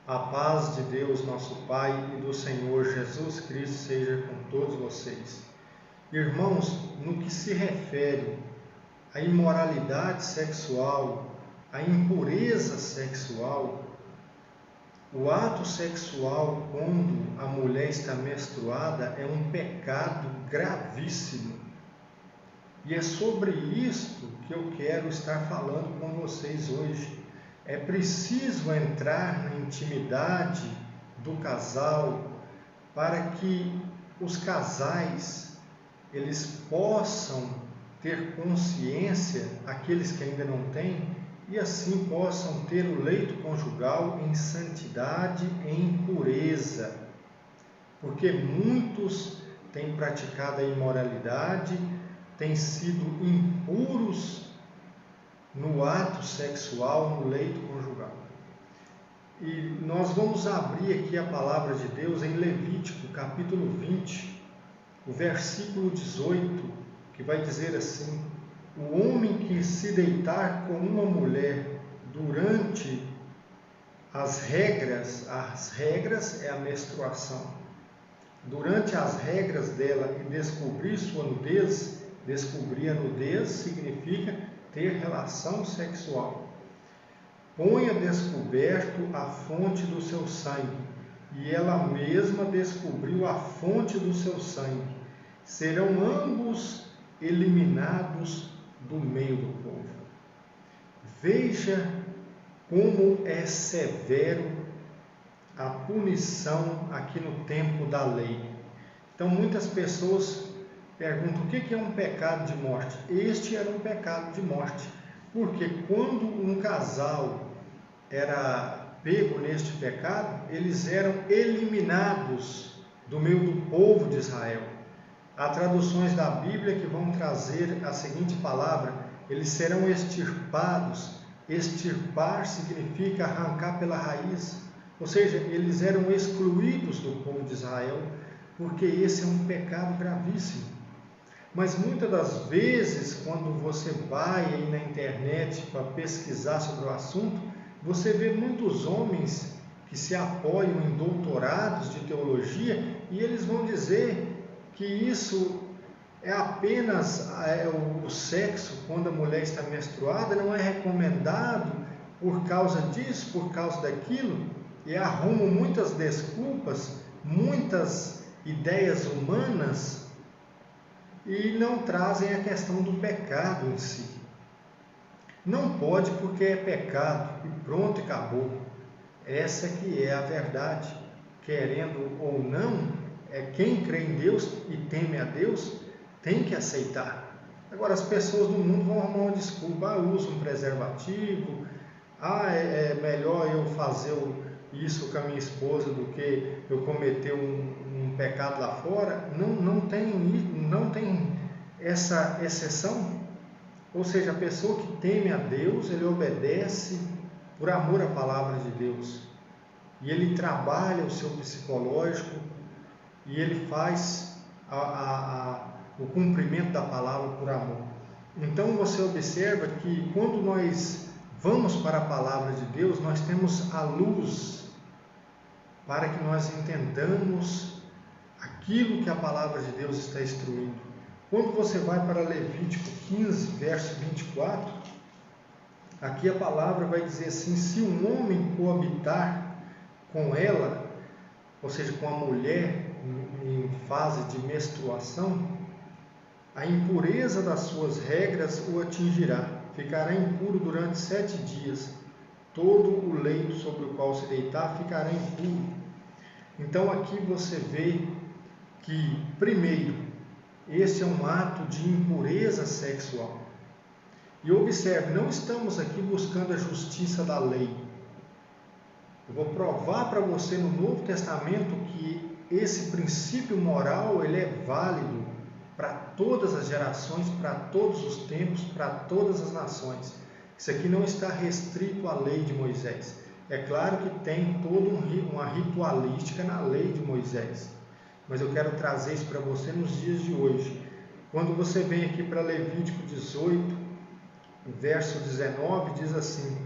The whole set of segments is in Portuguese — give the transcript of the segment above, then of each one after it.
A paz de Deus, nosso Pai, e do Senhor Jesus Cristo seja com todos vocês. Irmãos, no que se refere à imoralidade sexual, à impureza sexual, o ato sexual quando a mulher está menstruada é um pecado gravíssimo. E é sobre isto que eu quero estar falando com vocês hoje. É preciso entrar na intimidade do casal para que os casais eles possam ter consciência, aqueles que ainda não têm, e assim possam ter o leito conjugal em santidade, em pureza. Porque muitos têm praticado a imoralidade, têm sido impuros no ato sexual, no leito conjugal. E nós vamos abrir aqui a palavra de Deus em Levítico, capítulo 20, o versículo 18, que vai dizer assim: o homem que se deitar com uma mulher durante as regras é a menstruação, durante as regras dela e descobrir sua nudez, descobrir a nudez significa ter relação sexual. Põe a descoberto a fonte do seu sangue, e ela mesma descobriu a fonte do seu sangue. Serão ambos eliminados do meio do povo. Veja como é severo a punição aqui no tempo da lei. Então muitas pessoas perguntam o que é um pecado de morte. Este era um pecado de morte, porque quando um casal era pego neste pecado, eles eram eliminados do meio do povo de Israel. Há traduções da Bíblia que vão trazer a seguinte palavra: eles serão extirpados. Extirpar significa arrancar pela raiz, ou seja, eles eram excluídos do povo de Israel, porque esse é um pecado gravíssimo. Mas muitas das vezes, quando você vai aí na internet para pesquisar sobre o assunto, você vê muitos homens que se apoiam em doutorados de teologia e eles vão dizer que isso é apenas o sexo quando a mulher está menstruada, não é recomendado por causa disso, por causa daquilo, e arrumam muitas desculpas, muitas ideias humanas e não trazem a questão do pecado em si. Não pode porque é pecado e pronto, acabou. Essa que é a verdade. Querendo ou não, quem crê em Deus e teme a Deus tem que aceitar. Agora as pessoas do mundo vão arrumar uma desculpa: uso um preservativo, é melhor eu fazer isso com a minha esposa do que eu cometer um pecado lá fora. Não tem essa exceção. Ou seja, a pessoa que teme a Deus, ele obedece por amor à palavra de Deus. E ele trabalha o seu psicológico e ele faz o cumprimento da palavra por amor. Então você observa que quando nós vamos para a palavra de Deus, nós temos a luz para que nós entendamos aquilo que a palavra de Deus está instruindo. Quando você vai para Levítico 15, verso 24, aqui a palavra vai dizer assim: se um homem coabitar com ela, ou seja, com a mulher em fase de menstruação, a impureza das suas regras o atingirá, ficará impuro durante 7 dias, todo o leito sobre o qual se deitar ficará impuro. Então aqui você vê que, primeiro, esse é um ato de impureza sexual. E observe, não estamos aqui buscando a justiça da lei. Eu vou provar para você no Novo Testamento que esse princípio moral ele é válido para todas as gerações, para todos os tempos, para todas as nações. Isso aqui não está restrito à lei de Moisés. É claro que tem toda uma ritualística na lei de Moisés. Mas eu quero trazer isso para você nos dias de hoje. Quando você vem aqui para Levítico 18, verso 19, diz assim: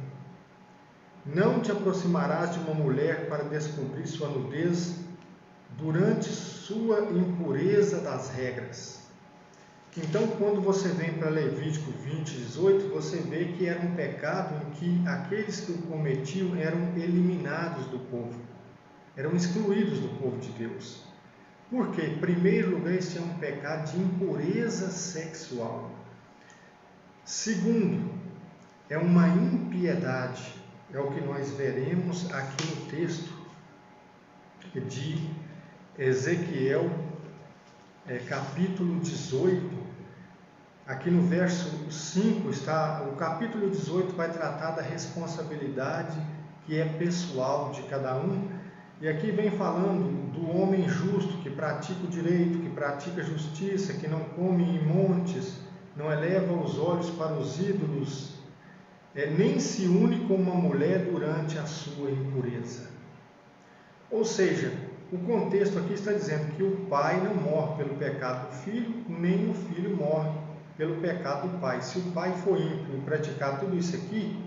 Não te aproximarás de uma mulher para descobrir sua nudez durante sua impureza das regras. Então, quando você vem para Levítico 20, 18, você vê que era um pecado em que aqueles que o cometiam eram eliminados do povo, eram excluídos do povo de Deus. Por quê? Em primeiro lugar, este é um pecado de impureza sexual. Segundo, é uma impiedade. É o que nós veremos aqui no texto de Ezequiel, capítulo 18. Aqui no verso 5 está, o capítulo 18 vai tratar da responsabilidade que é pessoal de cada um. E aqui vem falando do homem justo, que pratica o direito, que pratica a justiça, que não come em montes, não eleva os olhos para os ídolos, nem se une com uma mulher durante a sua impureza. Ou seja, o contexto aqui está dizendo que o pai não morre pelo pecado do filho, nem o filho morre pelo pecado do pai. Se o pai for ímpio e praticar tudo isso aqui,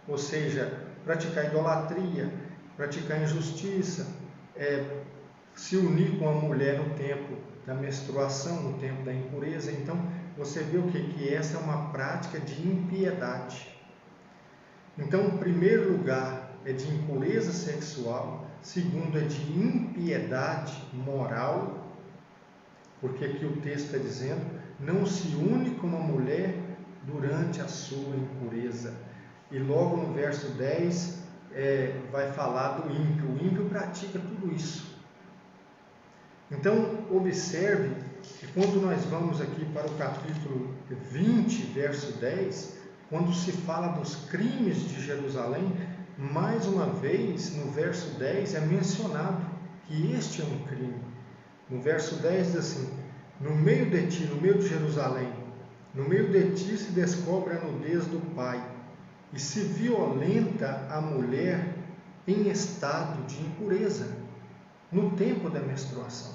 ou seja, praticar idolatria, praticar injustiça, se unir com a mulher no tempo da menstruação, no tempo da impureza, então você vê o quê? Que essa é uma prática de impiedade. Então, em primeiro lugar, é de impureza sexual. Segundo, é de impiedade moral, porque aqui o texto está dizendo, não se une com uma mulher durante a sua impureza. E logo no verso 10, vai falar do ímpio. O ímpio pratica tudo isso. Então, observe que quando nós vamos aqui para o capítulo 20, verso 10, quando se fala dos crimes de Jerusalém, mais uma vez, no verso 10, é mencionado que este é um crime. No verso 10 diz assim, no meio de ti, no meio de Jerusalém, no meio de ti se descobre a nudez do pai, e se violenta a mulher em estado de impureza, no tempo da menstruação.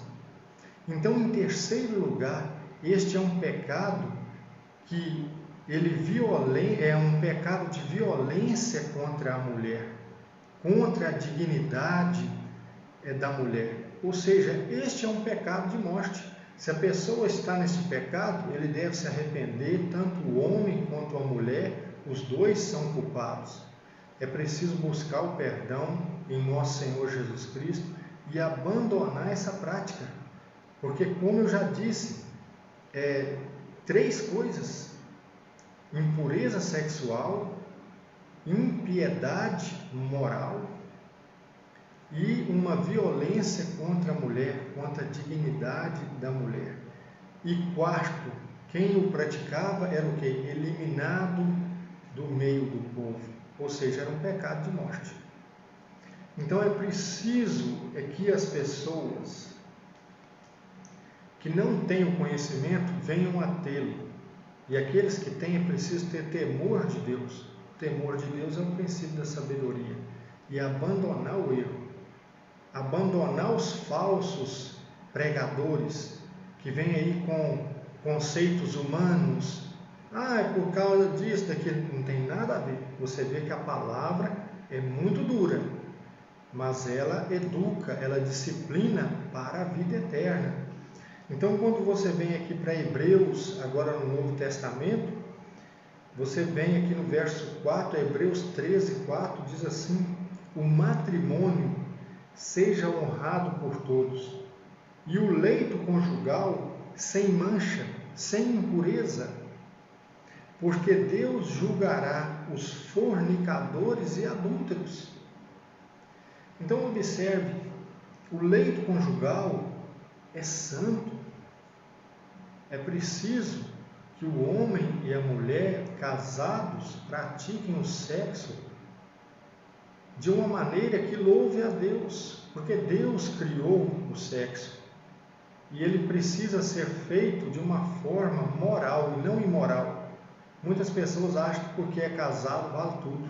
Então, em terceiro lugar, este é um pecado que é um pecado de violência contra a mulher, contra a dignidade da mulher. Ou seja, este é um pecado de morte. Se a pessoa está nesse pecado, ele deve se arrepender, tanto o homem quanto a mulher, os dois são culpados. É preciso buscar o perdão em nosso Senhor Jesus Cristo e abandonar essa prática. Porque, como eu já disse, três coisas: impureza sexual, impiedade moral e uma violência contra a mulher, contra a dignidade da mulher. E quarto, quem o praticava era o quê? Eliminado do meio do povo, ou seja, era um pecado de morte. Então é preciso que as pessoas que não têm o conhecimento venham a tê-lo. E aqueles que têm, é preciso ter temor de Deus. O temor de Deus é o princípio da sabedoria. E abandonar o erro. Abandonar os falsos pregadores que vêm aí com conceitos humanos. É por causa disso, daquilo. Não tem nada a ver. Você vê que a palavra é muito dura, mas ela educa, ela disciplina para a vida eterna. Então, quando você vem aqui para Hebreus, agora no Novo Testamento, você vem aqui no verso 4, Hebreus 13, 4, diz assim: o matrimônio seja honrado por todos, e o leito conjugal sem mancha, sem impureza, porque Deus julgará os fornicadores e adúlteros. Então, observe, o leito conjugal é santo. É preciso que o homem e a mulher casados pratiquem o sexo de uma maneira que louve a Deus, porque Deus criou o sexo e ele precisa ser feito de uma forma moral e não imoral. Muitas pessoas acham que porque é casado vale tudo.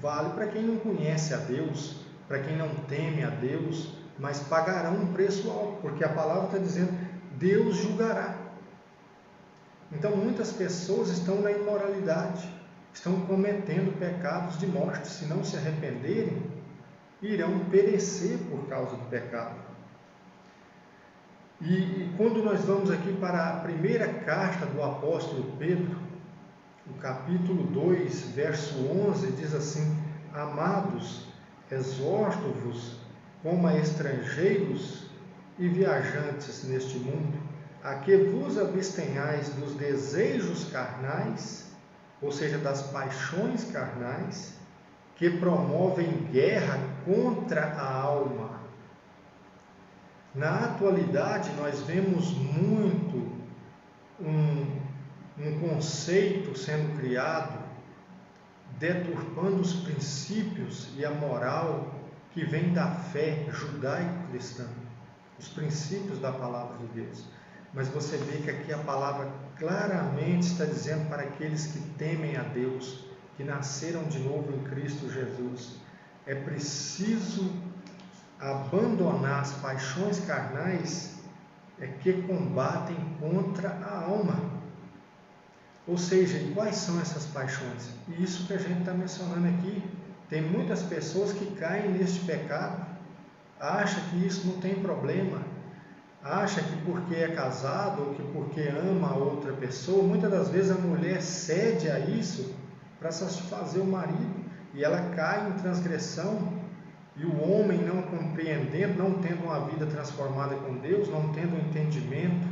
Vale para quem não conhece a Deus, para quem não teme a Deus, mas pagarão um preço alto, porque a palavra está dizendo, Deus julgará. Então muitas pessoas estão na imoralidade, estão cometendo pecados de morte. Se não se arrependerem, irão perecer por causa do pecado. E quando nós vamos aqui para a primeira carta do apóstolo Pedro, o capítulo 2, verso 11, diz assim: Amados, exorto-vos como a estrangeiros e viajantes neste mundo, a que vos abstenhais dos desejos carnais, ou seja, das paixões carnais, que promovem guerra contra a alma. Na atualidade, nós vemos muito um conceito sendo criado, deturpando os princípios e a moral que vem da fé judaico-cristã, os princípios da palavra de Deus. Mas você vê que aqui a palavra claramente está dizendo para aqueles que temem a Deus, que nasceram de novo em Cristo Jesus, é preciso abandonar as paixões carnais que combatem contra a alma. Ou seja, e quais são essas paixões? E isso que a gente está mencionando aqui. Tem muitas pessoas que caem neste pecado, acham que isso não tem problema, acha que porque é casado ou que porque ama a outra pessoa, muitas das vezes a mulher cede a isso para satisfazer o marido, e ela cai em transgressão. E o homem, não compreendendo, não tendo uma vida transformada com Deus, não tendo o entendimento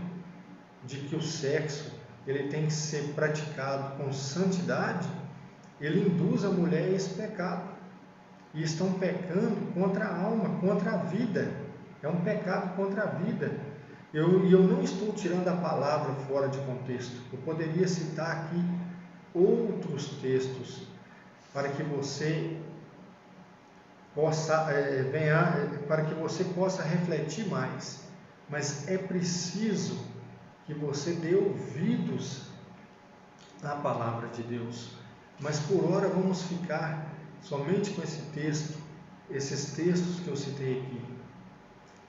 de que o sexo ele tem que ser praticado com santidade, ele induz a mulher a esse pecado. E estão pecando contra a alma, contra a vida. É um pecado contra a vida. Eu não estou tirando a palavra fora de contexto. Eu poderia citar aqui outros textos para que você possa refletir mais, mas é preciso que você dê ouvidos à palavra de Deus. Mas por hora vamos ficar somente com esse texto, esses textos que eu citei aqui,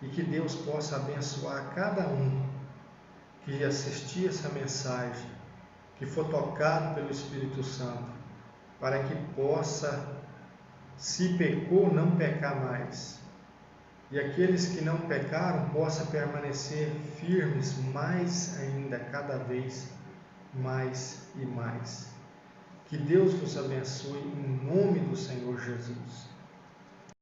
e que Deus possa abençoar cada um que assistir essa mensagem, que for tocado pelo Espírito Santo, para que possa, se pecou, não pecar mais. E aqueles que não pecaram possam permanecer firmes mais ainda, cada vez mais e mais. Que Deus vos abençoe em nome do Senhor Jesus.